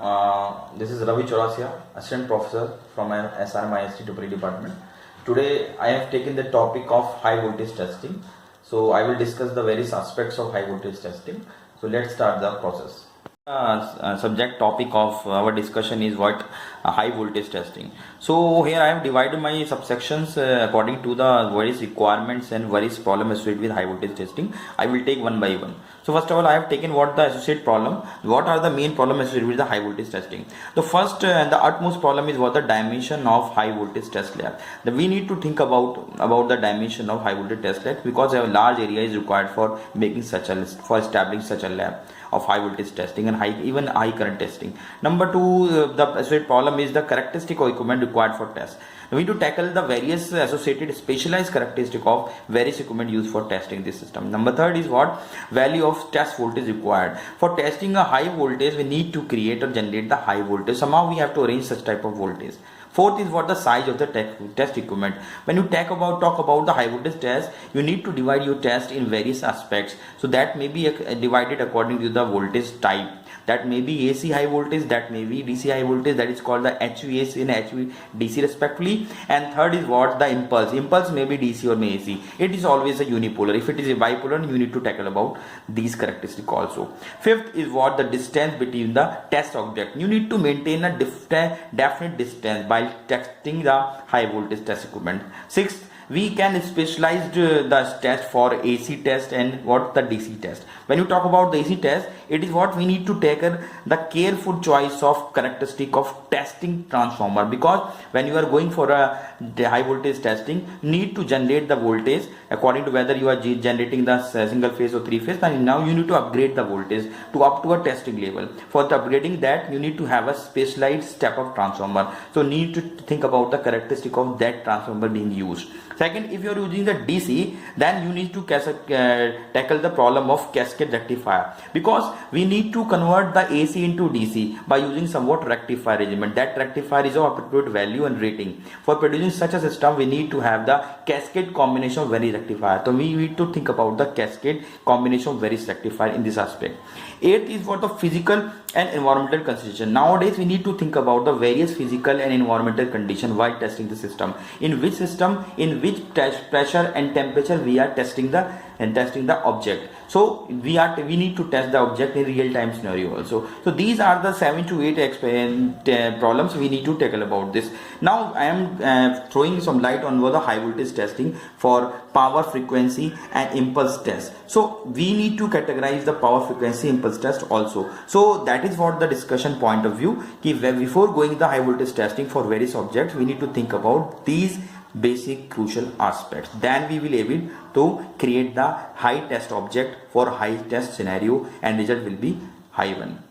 This is Ravi Chaurasia, Assistant Professor from SRM IST Triple department. Today I have taken the topic of high voltage testing. So I will discuss the various aspects of high voltage testing. So let's start the process. Subject topic of our discussion is what high voltage testing. So here I have divided my subsections according to the various requirements and various problems associated with high voltage testing. I will take one by one. So first of all, I have taken what the associate problem, what are the main problems associated with the high voltage testing. The first and the utmost problem is what the dimension of high voltage test lab. We need to think about the dimension of high voltage test lab, because a large area is required for making establishing such a lab of high voltage testing and even high current testing. Number two, the associated problem is the characteristic of equipment required for test. We need to tackle the various associated specialized characteristic of various equipment used for testing this system. Number third is what value of test voltage required. For testing a high voltage, we need to create or generate the high voltage. Somehow we have to arrange such type of voltage. Fourth is what the size of the test equipment. When you talk about the high voltage test, you need to divide your test in various aspects. So that may be divided according to the voltage type. That may be AC high voltage, that may be DC high voltage, that is called the HVAC and HVDC respectively. And third is what the impulse. Impulse may be DC or may AC. It is always a unipolar. If it is a bipolar, you need to tackle about these characteristics also. Fifth is what the distance between the test object. You need to maintain a definite distance while testing the high voltage test equipment. Sixth, we can specialize the test for AC test and what the DC test. When you talk about the AC test, it is what we need to take the careful choice of characteristic of testing transformer, because when you are going for a high voltage testing, you need to generate the voltage according to whether you are generating the single phase or three phase, and now you need to upgrade the voltage to up to a testing level. For the upgrading that, you need to have a specialized step up transformer. So need to think about the characteristic of that transformer being used. Second, if you are using the DC, then you need to tackle the problem of cascade rectifier, because we need to convert the AC into DC by using somewhat rectifier regime. That rectifier is of appropriate value and rating. For producing such a system, we need to have the cascade combination of various rectifier. So we need to think about the cascade combination of various rectifier in this aspect. Eighth is for the physical and environmental consideration. Nowadays we need to think about the various physical and environmental condition while testing the system. In which system, in which pressure and temperature we are testing the object. So we need to test the object in real time scenario also. So these are the 7 to 8 problems we need to tackle about this. Now I am throwing some light on the high voltage testing for power, frequency and impulse test. So we need to categorize the power, frequency, impulse test also. So that is what the discussion point of view. Before going the high voltage testing for various objects, we need to think about these basic crucial aspects. Then we will able to create the high test object for high test scenario, and result will be high one.